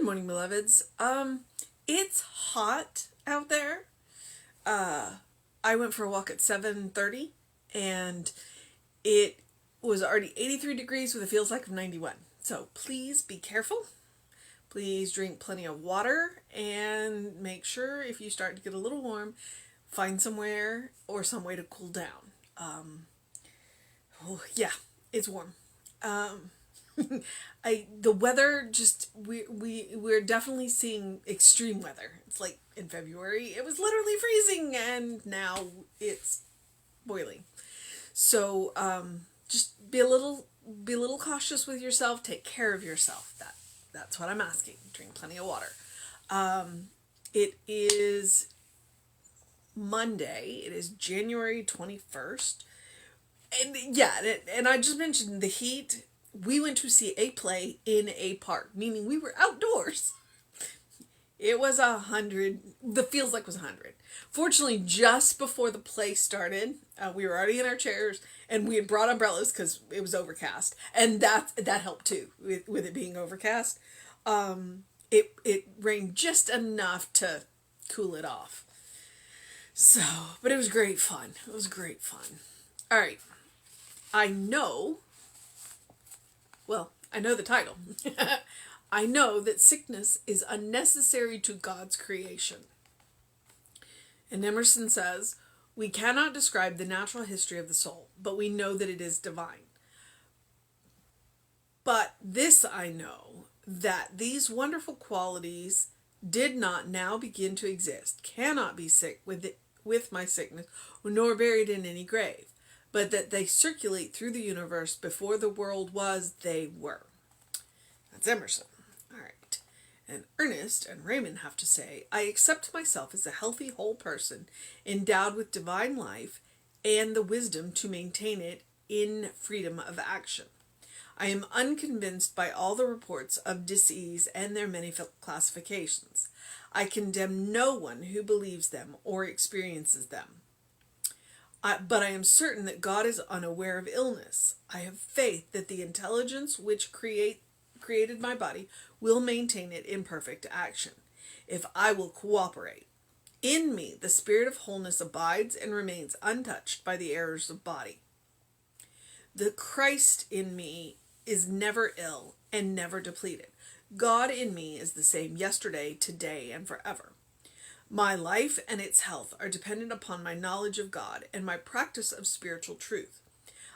Good morning, beloveds. It's hot out there. I went for a walk at 7:30 and it was already 83 degrees with a feels like of 91. So please be careful. Please drink plenty of water and make sure if you start to get a little warm, find somewhere or some way to cool down. Yeah, it's warm. The weather just we're definitely seeing extreme weather. It's like in February it was literally freezing and now it's boiling. So just be a little cautious with yourself. Take care of yourself. That's what I'm asking. Drink plenty of water. It is Monday. It is January 21st. And yeah, and I just mentioned the heat. We went to see a play in a park, meaning we were outdoors. It was 100. The feels like was 100. Fortunately, just before the play started, we were already in our chairs, and we had brought umbrellas because it was overcast, and that helped too with it being overcast. It rained just enough to cool it off. So, but it was great fun. It was great fun. All right, I know. Well, I know the title. I know that sickness is unnecessary to God's creation. And Emerson says, we cannot describe the natural history of the soul, but we know that it is divine. But this I know, that these wonderful qualities did not now begin to exist, cannot be sick with my sickness, nor buried in any grave, but that they circulate through the universe before the world was, they were. That's Emerson. All right. And Ernest and Raymond have to say, I accept myself as a healthy whole person, endowed with divine life and the wisdom to maintain it in freedom of action. I am unconvinced by all the reports of disease and their many classifications. I condemn no one who believes them or experiences them. But I am certain that God is unaware of illness. I have faith that the intelligence which created my body will maintain it in perfect action, if I will cooperate. In me, the spirit of wholeness abides and remains untouched by the errors of body. The Christ in me is never ill and never depleted. God in me is the same yesterday, today, and forever. My life and its health are dependent upon my knowledge of God and my practice of spiritual truth.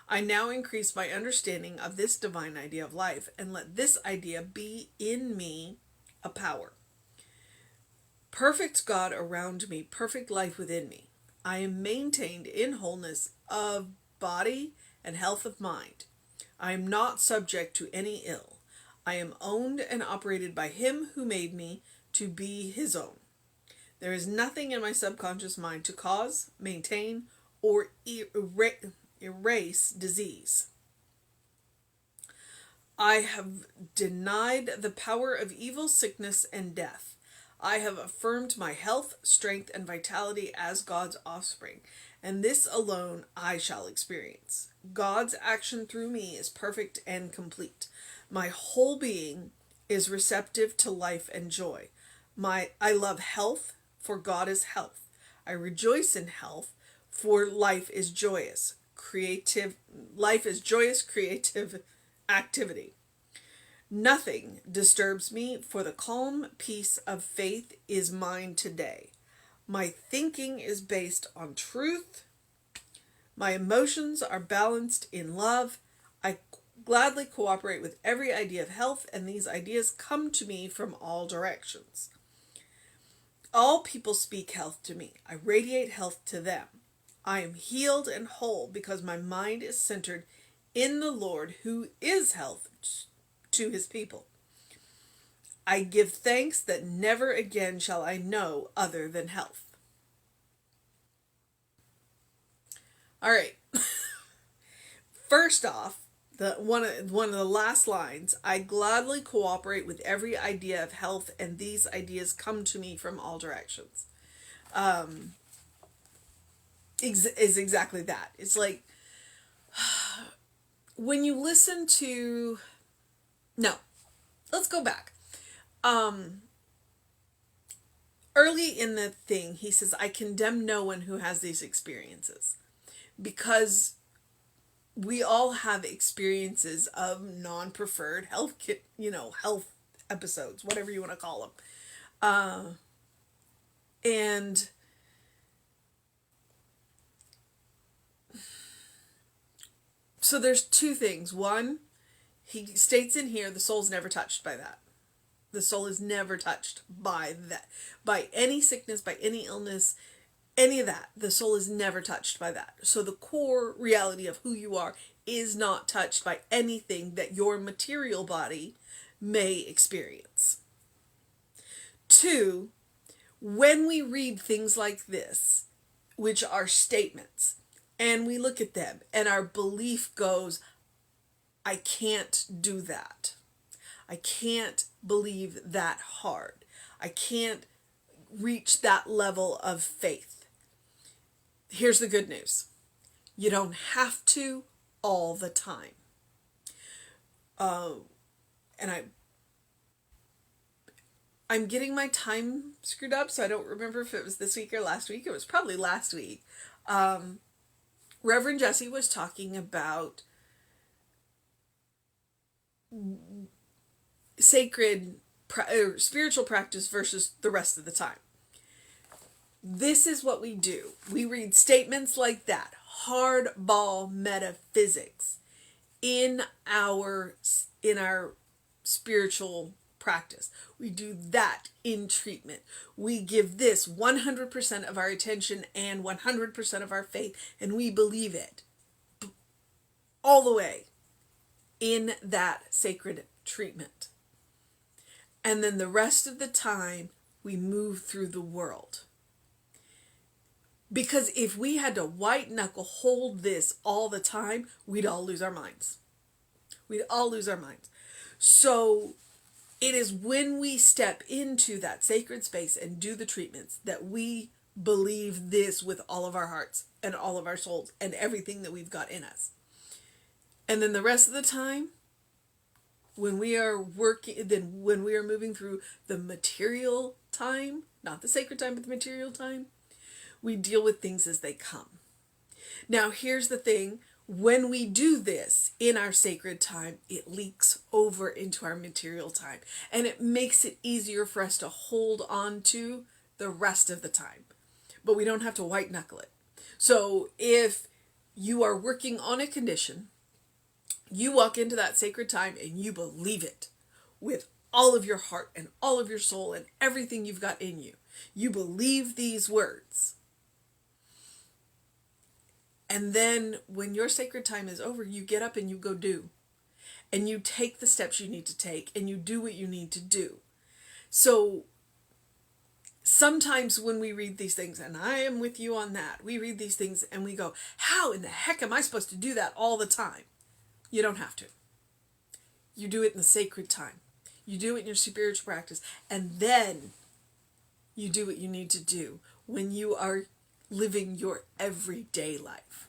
I now increase my understanding of this divine idea of life and let this idea be in me a power. Perfect God around me, perfect life within me. I am maintained in wholeness of body and health of mind. I am not subject to any ill. I am owned and operated by Him who made me to be His own. There is nothing in my subconscious mind to cause, maintain, or erase disease. I have denied the power of evil, sickness, and death. I have affirmed my health, strength, and vitality as God's offspring, and this alone I shall experience. God's action through me is perfect and complete. My whole being is receptive to life and joy. I love health, for God is health. I rejoice in health, for life is joyous. Life is joyous, creative activity. Nothing disturbs me, for the calm peace of faith is mine today. My thinking is based on truth. My emotions are balanced in love. I gladly cooperate with every idea of health, and these ideas come to me from all directions. All people speak health to me. I radiate health to them. I am healed and whole because my mind is centered in the Lord who is health to His people. I give thanks that never again shall I know other than health. All right. First off, one of the last lines, I gladly cooperate with every idea of health, and these ideas come to me from all directions. Is exactly that. It's like when you listen to... No, let's go back. Early in the thing, he says, I condemn no one who has these experiences, because we all have experiences of non-preferred health, health episodes, whatever you want to call them. And so there's two things. One, he states in here, the soul's never touched by that. The soul is never touched by that, by any sickness, by any illness, any of that. The soul is never touched by that. So the core reality of who you are is not touched by anything that your material body may experience. Two, when we read things like this, which are statements, and we look at them and our belief goes, I can't do that. I can't believe that hard. I can't reach that level of faith. Here's the good news. You don't have to all the time. And I'm getting my time screwed up, so I don't remember if it was this week or last week. It was probably last week. Reverend Jesse was talking about sacred spiritual practice versus the rest of the time. This is what we do. We read statements like that, hardball metaphysics, in our spiritual practice. We do that in treatment. We give this 100% of our attention and 100% of our faith, and we believe it all the way in that sacred treatment. And then the rest of the time, we move through the world. Because if we had to white knuckle hold this all the time, we'd all lose our minds. We'd all lose our minds. So it is when we step into that sacred space and do the treatments that we believe this with all of our hearts and all of our souls and everything that we've got in us. And then the rest of the time, when we are moving through the material time, not the sacred time, but the material time, we deal with things as they come. Now, here's the thing. When we do this in our sacred time, it leaks over into our material time, and it makes it easier for us to hold on to the rest of the time. But we don't have to white knuckle it. So if you are working on a condition, you walk into that sacred time and you believe it with all of your heart and all of your soul and everything you've got in you. You believe these words. And then when your sacred time is over, you get up and you go do. And you take the steps you need to take and you do what you need to do. So sometimes when we read these things, and I am with you on that, we read these things and we go, how in the heck am I supposed to do that all the time? You don't have to. You do it in the sacred time. You do it in your spiritual practice. And then you do what you need to do when you are living your everyday life.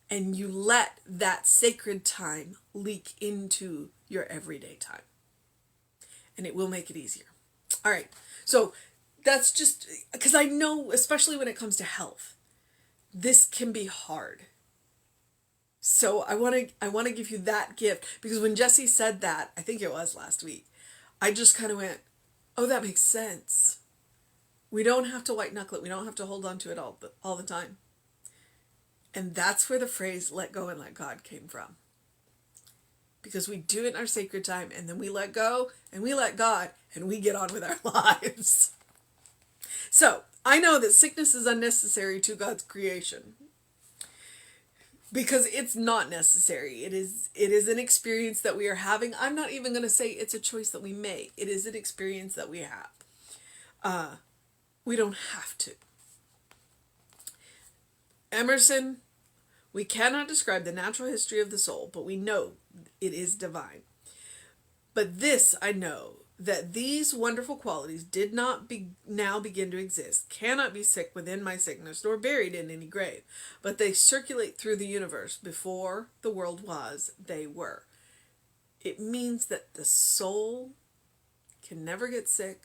And you let that sacred time leak into your everyday time. And it will make it easier. All right. So that's just because I know, especially when it comes to health, this can be hard. So I want to give you that gift, because when Jesse said that, I think it was last week, I just kind of went, oh, that makes sense. We don't have to white knuckle it. We don't have to hold on to it all the time. And that's where the phrase let go and let God came from. Because we do it in our sacred time, and then we let go and we let God, and we get on with our lives. So I know that sickness is unnecessary to God's creation, because it's not necessary. It is an experience that we are having. I'm not even going to say it's a choice that we make. It is an experience that we have. We don't have to. Emerson, we cannot describe the natural history of the soul, but we know it is divine. But this I know, that these wonderful qualities did not now begin to exist, cannot be sick within my sickness, nor buried in any grave, but they circulate through the universe. Before the world was, they were. It means that the soul can never get sick,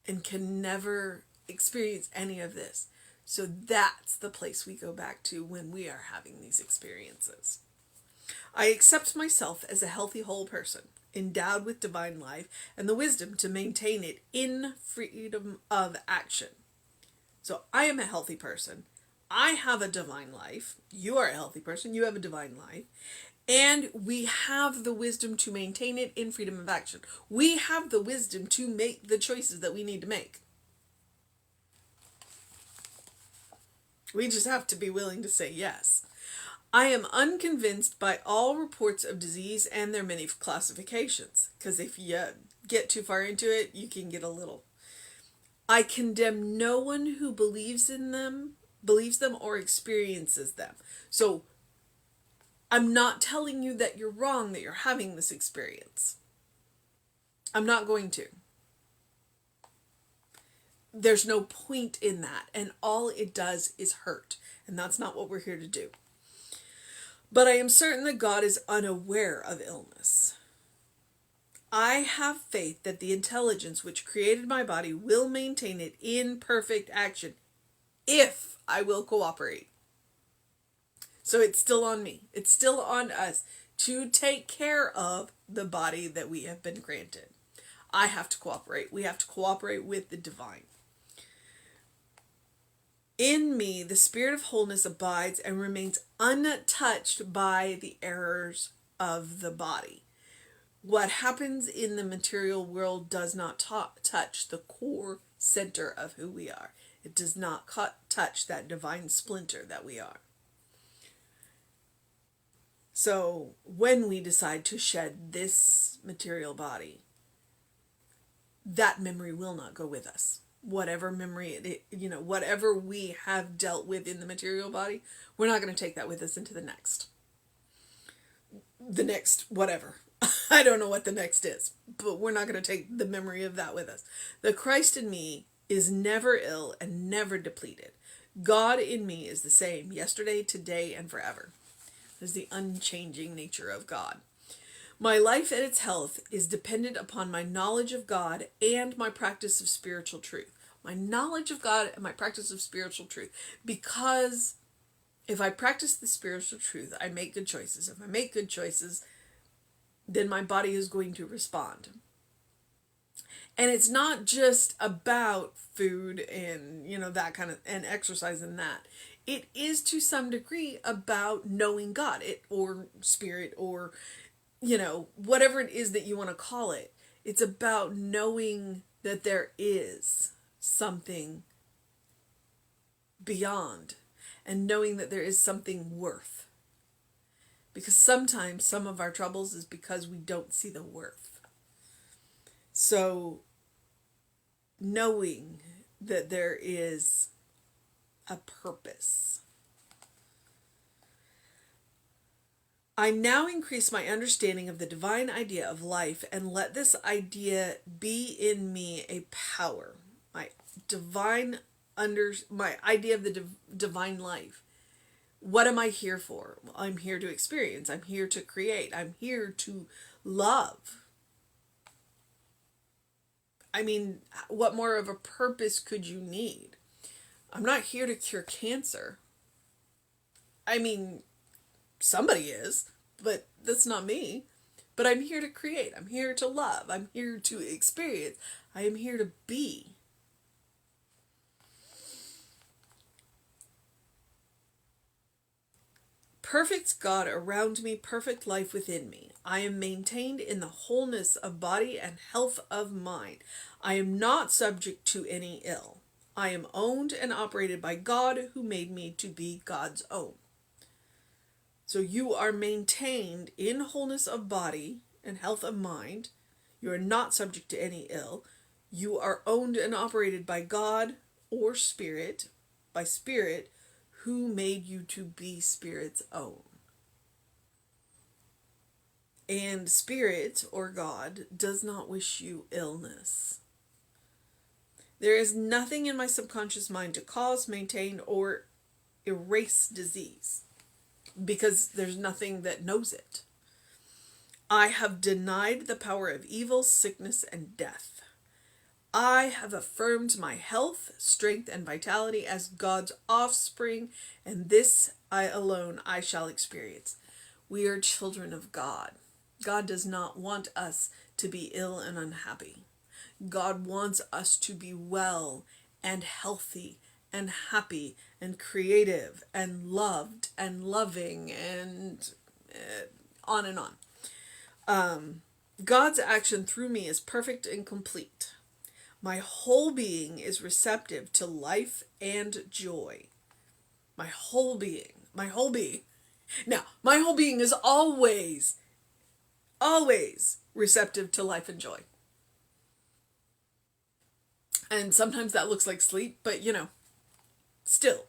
and can never experience any of this. So that's the place we go back to when we are having these experiences. I accept myself as a healthy whole person, endowed with divine life and the wisdom to maintain it in freedom of action. So I am a healthy person. I have a divine life. You are a healthy person. You have a divine life. And we have the wisdom to maintain it in freedom of action. We have the wisdom to make the choices that we need to make. We just have to be willing to say yes. I am unconvinced by all reports of disease and their many classifications, because if you get too far into it, you can get a little. I condemn no one who believes them or experiences them. So I'm not telling you that you're wrong, that you're having this experience. I'm not going to. There's no point in that, and all it does is hurt, and that's not what we're here to do. But I am certain that God is unaware of illness. I have faith that the intelligence which created my body will maintain it in perfect action if I will cooperate. So it's still on me. It's still on us to take care of the body that we have been granted. I have to cooperate. We have to cooperate with the divine. In me, the spirit of wholeness abides and remains untouched by the errors of the body. What happens in the material world does not touch the core center of who we are. It does not touch that divine splinter that we are. So when we decide to shed this material body, that memory will not go with us. Whatever memory, whatever we have dealt with in the material body, we're not going to take that with us into the next whatever. I don't know what the next is, but we're not going to take the memory of that with us. The Christ in me is never ill and never depleted. God in me is the same yesterday, today, and forever. This is the unchanging nature of God. My life and its health is dependent upon my knowledge of God and my practice of spiritual truth. My knowledge of God and my practice of spiritual truth. Because if I practice the spiritual truth, I make good choices. If I make good choices, then my body is going to respond. And it's not just about food and, that kind of, and exercise and that. It is to some degree about knowing God, or spirit, or whatever it is that you want to call it. It's about knowing that there is something beyond, and knowing that there is something worth. Because sometimes some of our troubles is because we don't see the worth. So knowing that there is a purpose. I now increase my understanding of the divine idea of life and let this idea be in me a power. My idea of the divine life. What am I here for? I'm here to experience. I'm here to create. I'm here to love. I mean, what more of a purpose could you need? I'm not here to cure cancer. I mean, somebody is, but that's not me. But I'm here to create. I'm here to love. I'm here to experience. I am here to be. Perfect God around me, perfect life within me. I am maintained in the wholeness of body and health of mind. I am not subject to any ill. I am owned and operated by God who made me to be God's own. So you are maintained in wholeness of body and health of mind. You are not subject to any ill. You are owned and operated by God or Spirit, by Spirit, who made you to be Spirit's own. And Spirit, or God, does not wish you illness. There is nothing in my subconscious mind to cause, maintain, or erase disease, because there's nothing that knows it. I have denied the power of evil, sickness, and death. I have affirmed my health, strength, and vitality as God's offspring, and this I alone I shall experience. We are children of God. God does not want us to be ill and unhappy. God wants us to be well and healthy and happy and creative and loved and loving and on and on. God's action through me is perfect and complete. My whole being is receptive to life and joy. My whole being. My whole being. Now, my whole being is always receptive to life and joy. And sometimes that looks like sleep, but still.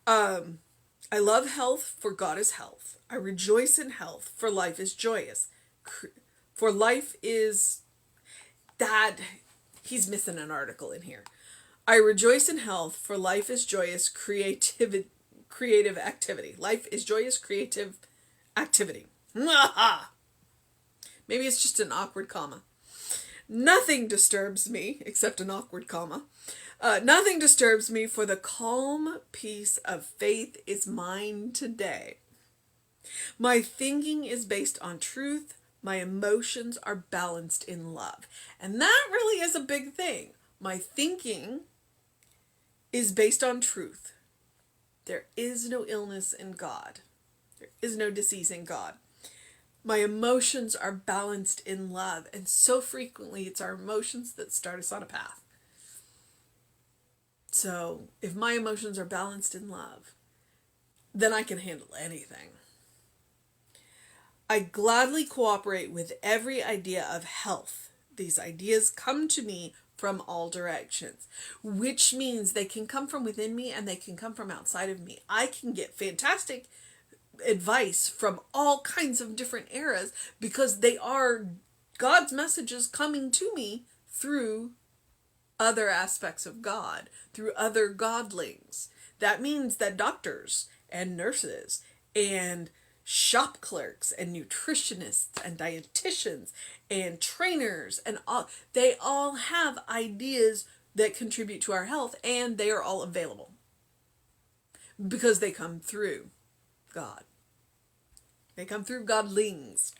I love health, for God is health. I rejoice in health, for life is joyous. For life is that. He's missing an article in here. I rejoice in health, for life is joyous, creative activity. Life is joyous, creative activity. Maybe it's just an awkward comma. Nothing disturbs me, except an awkward comma. Nothing disturbs me, for the calm peace of faith is mine today. My thinking is based on truth. My emotions are balanced in love. And that really is a big thing. My thinking is based on truth. There is no illness in God. There is no disease in God. My emotions are balanced in love. And so frequently it's our emotions that start us on a path. So if my emotions are balanced in love, then I can handle anything. I gladly cooperate with every idea of health. These ideas come to me from all directions, which means they can come from within me and they can come from outside of me. I can get fantastic advice from all kinds of different eras because they are God's messages coming to me through other aspects of God, through other godlings. That means that doctors and nurses and shop clerks and nutritionists and dietitians and trainers and they all have ideas that contribute to our health, and they are all available because they come through God. They come through godlings.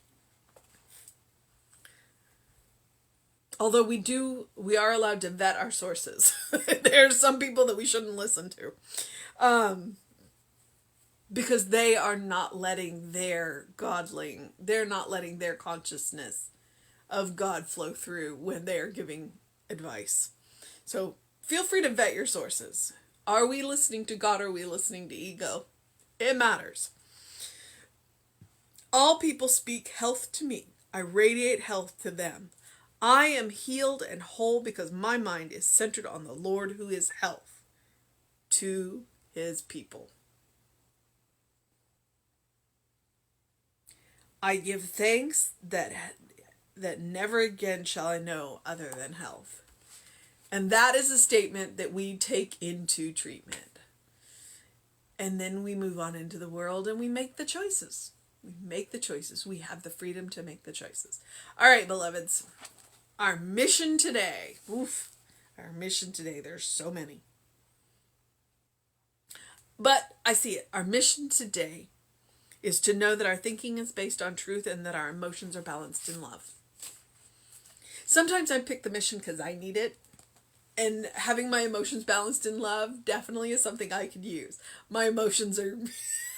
Although we are allowed to vet our sources. There are some people that we shouldn't listen to. Because they are not letting their godling, they're not letting their consciousness of God flow through when they are giving advice. So feel free to vet your sources. Are we listening to God or are we listening to ego? It matters. All people speak health to me. I radiate health to them. I am healed and whole because my mind is centered on the Lord who is health to his people. I give thanks that never again shall I know other than health. And that is a statement that we take into treatment. And then we move on into the world and we make the choices. We make the choices. We have the freedom to make the choices. All right, beloveds. Our mission today. Our mission today. There's so many. But I see it. Our mission today is to know that our thinking is based on truth and that our emotions are balanced in love. Sometimes I pick the mission because I need it. And having my emotions balanced in love definitely is something I could use. My emotions are...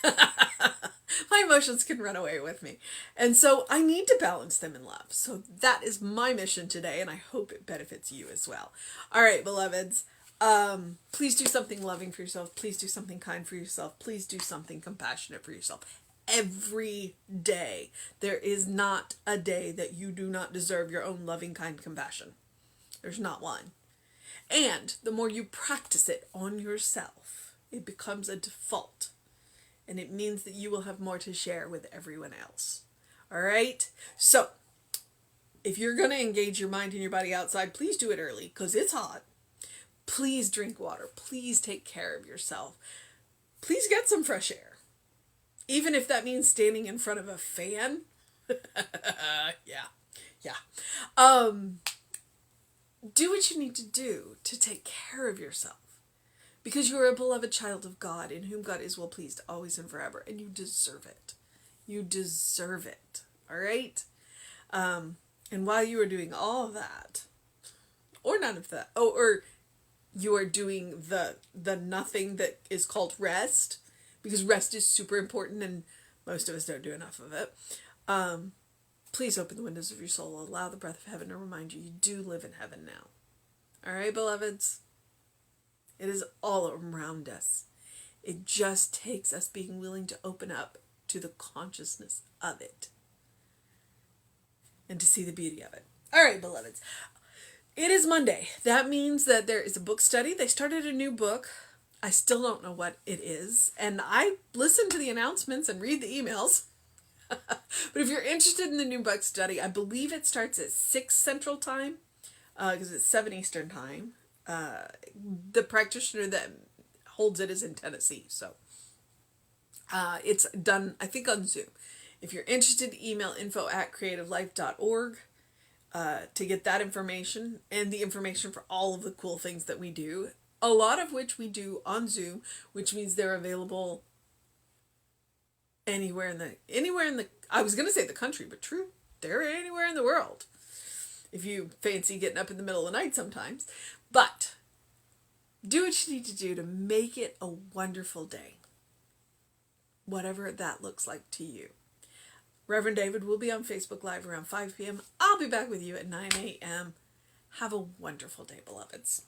my emotions can run away with me. And so I need to balance them in love. So that is my mission today, and I hope it benefits you as well. All right, beloveds. Please do something loving for yourself. Please do something kind for yourself. Please do something compassionate for yourself. Every day. There is not a day that you do not deserve your own loving, kind compassion. There's not one. And the more you practice it on yourself, it becomes a default. And it means that you will have more to share with everyone else. All right? So, if you're going to engage your mind and your body outside, please do it early because it's hot. Please drink water. Please take care of yourself. Please get some fresh air. Even if that means standing in front of a fan Yeah. Yeah. Um, do what you need to do to take care of yourself. Because you are a beloved child of God, in whom God is well pleased always and forever, and you deserve it. You deserve it. All right? And while you are doing all of that, or none of that, or you are doing the nothing that is called rest, because rest is super important and most of us don't do enough of it. Please open the windows of your soul. Allow the breath of heaven to remind you do live in heaven now. All right, beloveds? It is all around us. It just takes us being willing to open up to the consciousness of it and to see the beauty of it. All right, beloveds. It is Monday. That means that there is a book study. They started a new book. I still don't know what it is. And I listen to the announcements and read the emails. But if you're interested in the new book study, I believe it starts at 6 Central Time, because it's 7 Eastern Time. The practitioner that holds it is in Tennessee, so it's done, I think, on Zoom. If you're interested, email info@creativelife.org to get that information and the information for all of the cool things that we do, a lot of which we do on Zoom, which means they're available anywhere in the I was going to say the country, but true, they're anywhere in the world. If you fancy getting up in the middle of the night sometimes. But do what you need to do to make it a wonderful day. Whatever that looks like to you. Reverend David will be on Facebook Live around 5 p.m. I'll be back with you at 9 a.m. Have a wonderful day, beloveds.